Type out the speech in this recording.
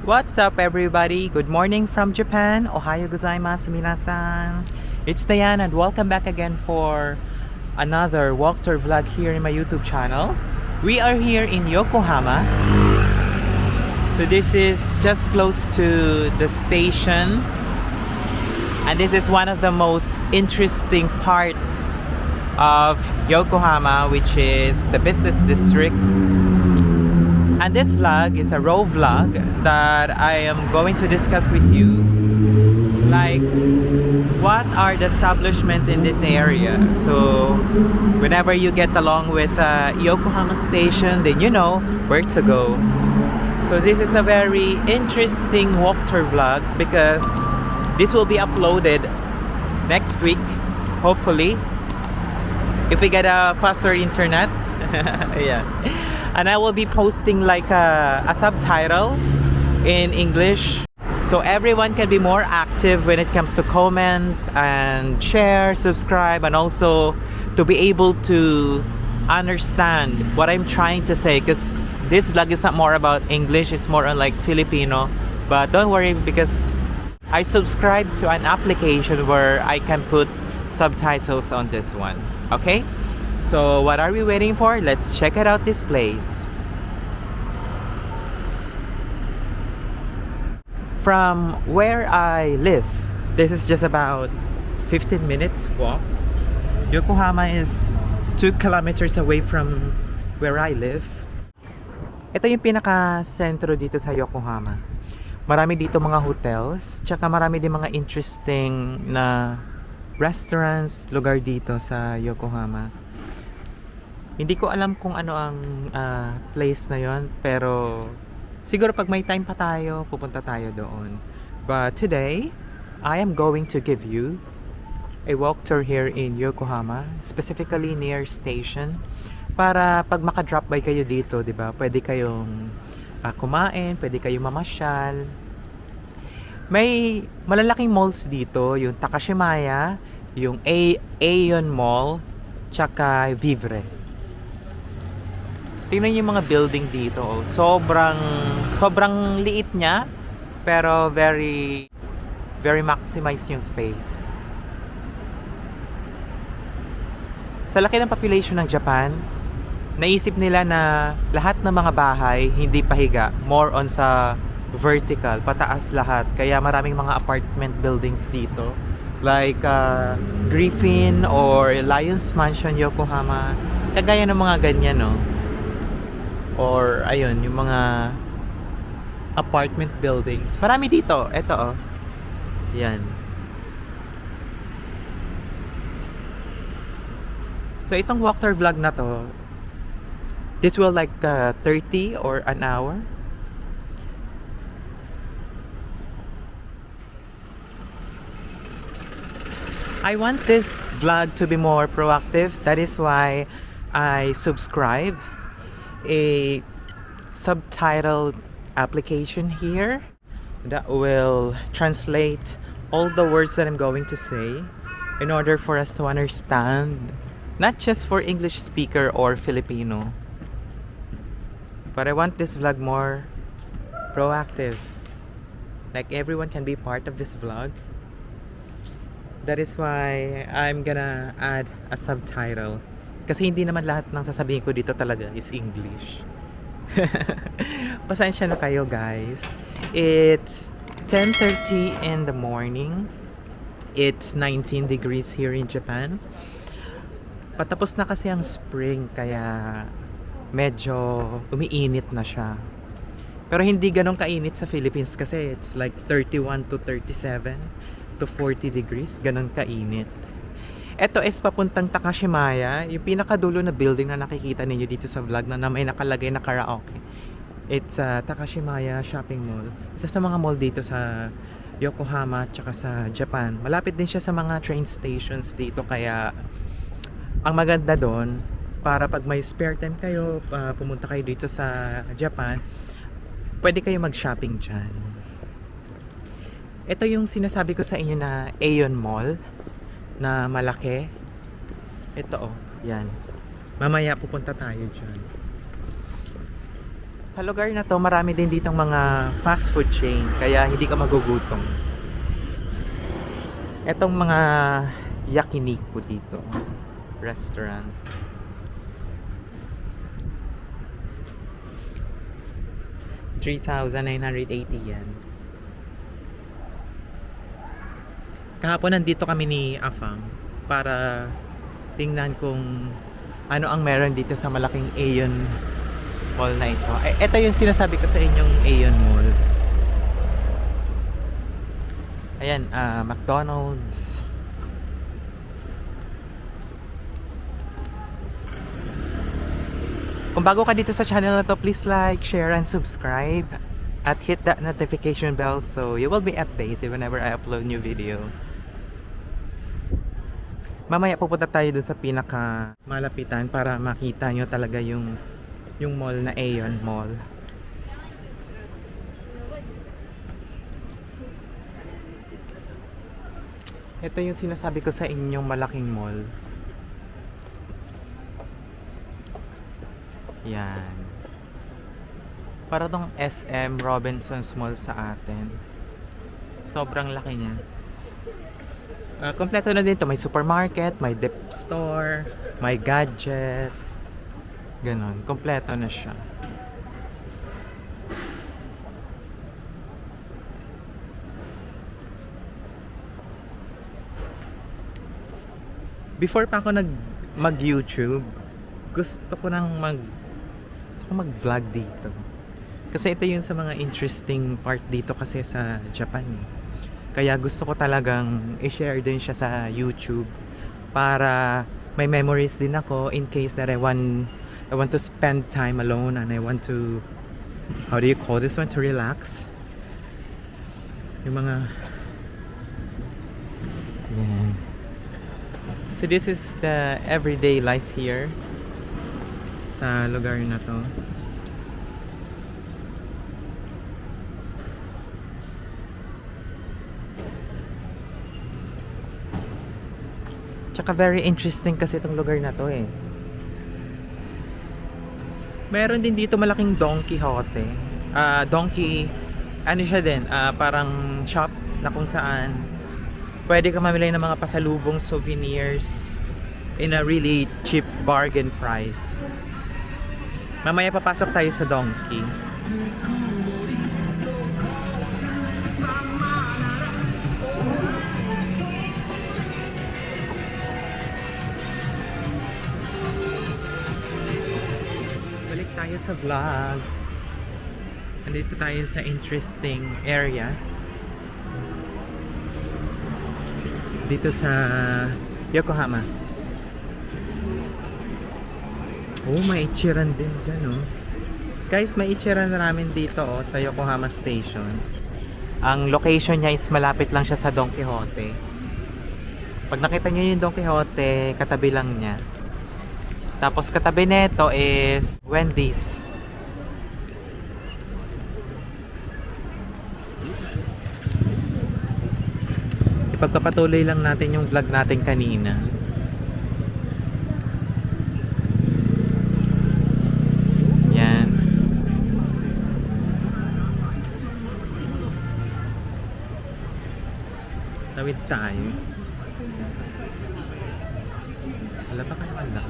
What's up everybody? Good morning from Japan. Ohayo gozaimasu minasan. It's Dayan and welcome back again for another walk tour vlog here in my YouTube channel. We are here in Yokohama. So this is just close to the station. And this is one of the most interesting part of Yokohama, which is the business district. And this vlog is a raw vlog that I am going to discuss with you, like what are the establishment in this area. So whenever you get along with Yokohama station, then you know where to go. So this is a very interesting walk tour vlog because this will be uploaded next week, hopefully, if we get a faster internet. Yeah. And I will be posting like a subtitle in English, so everyone can be more active when it comes to comment and share, subscribe, and also to be able to understand what I'm trying to say, because this vlog is not more about English, it's more on like Filipino. But don't worry, because I subscribe to an application where I can put subtitles on this one. Okay? So what are we waiting for? Let's check it out, this place. From where I live, this is just about 15 minutes walk. Yokohama is 2 kilometers away from where I live. Ito yung pinaka-sentro dito sa Yokohama. Marami dito mga hotels, tsaka marami din mga interesting na restaurants, lugar dito sa Yokohama. Hindi ko alam kung ano ang place na yon, pero siguro pag may time pa tayo, pupunta tayo doon. But today, I am going to give you a walk tour here in Yokohama, specifically near station, para pag maka-drop by kayo dito, di ba? Pwede kayong kumain, pwede kayong mamasyal. May malalaking malls dito, yung Takashimaya, yung Aeon Mall, tsaka Vivre. Tingnan niyo yung mga building dito. Sobrang liit niya, pero very maximize yung space. Sa laki ng population ng Japan, naisip nila na lahat ng mga bahay hindi pahiga, more on sa vertical, pataas lahat. Kaya maraming mga apartment buildings dito, like Griffin or Lions Mansion Yokohama, kagaya ng mga ganyan, no? Or ayun, yung mga apartment buildings. Marami dito. Ito, oh. Yan. So itong walk tour vlog na to, this will like 30 or an hour. I want this vlog to be more proactive. That is why I subscribe a subtitle application here that will translate all the words that I'm going to say in order for us to understand, not just for English speaker or Filipino, but I want this vlog more proactive, like everyone can be part of this vlog. That is why I'm gonna add a subtitle. Kasi hindi naman lahat ng sasabihin ko dito talaga is English. Pasensya na kayo, guys. It's 10:30 in the morning. It's 19 degrees here in Japan. Patapos na kasi ang spring, kaya medyo umiinit na siya. Pero hindi ganun kainit sa Philippines kasi it's like 31 to 37 to 40 degrees. Ganun kainit. Ito is papuntang Takashimaya, yung pinakadulo na building na nakikita ninyo dito sa vlog na may nakalagay na karaoke. It's Takashimaya Shopping Mall. Isa sa mga mall dito sa Yokohama tsaka sa Japan. Malapit din siya sa mga train stations dito, kaya ang maganda doon, para pag may spare time kayo, pumunta kayo dito sa Japan, pwede kayo mag-shopping dyan. Ito yung sinasabi ko sa inyo na Aeon Mall na malaki. Ito, oh, yan. Mamaya pupunta tayo dyan. Sa lugar na to, marami din ditong mga fast food chain, kaya hindi ka magugutom. Etong mga yakiniku dito, restaurant. ₱3,980 yan. Kahapon nandito kami ni Afang para tingnan kung ano ang meron dito sa malaking Aeon Mall na ito. Ito yung sinasabi ko sa inyong Aeon Mall. Ayan, McDonald's. Kung bago ka dito sa channel na to, please like, share, and subscribe. At hit that notification bell so you will be updated whenever I upload new video. Mamaya pupunta tayo dun sa pinaka malapitan para makita nyo talaga yung mall na Aeon Mall. Ito yung sinasabi ko sa inyong malaking mall. Yan. Para tong SM Robinsons Mall sa atin. Sobrang laki niya. Kompleto na din to. May supermarket, may dip store, may gadget. Ganon. Kompleto na siya. Before pa ako mag-YouTube, gusto ko mag-vlog dito. Kasi ito yung sa mga interesting part dito kasi sa Japan. Kaya gusto ko talagang i-share din siya sa YouTube para may memories din ako in case that I want to spend time alone and I want to, how do you call this one, to relax. Yung mga yan. So this is the everyday life here sa lugar na to. Tsaka very interesting kasi itong lugar na to eh. Meron din dito malaking Don Quixote. Ano siya din, parang shop na kung saan pwede ka mamili ng mga pasalubong souvenirs in a really cheap bargain price. Mamaya papasok tayo sa Donkey. Balik tayo sa vlog. Nandito tayo sa interesting area. Dito sa Yokohama. Oh, may ichiran din dyan, oh. Guys, may ichiran na namin dito, oh, sa Yokohama Station. Ang location niya is malapit lang siya sa Don Quixote. Pag nakita niyo yung Don Quixote, katabi lang niya. Tapos katabi nito is Wendy's. Ipagpapatuloy lang natin yung vlog natin kanina. Yan. Tawid tayo. Wala pa ka naman lang.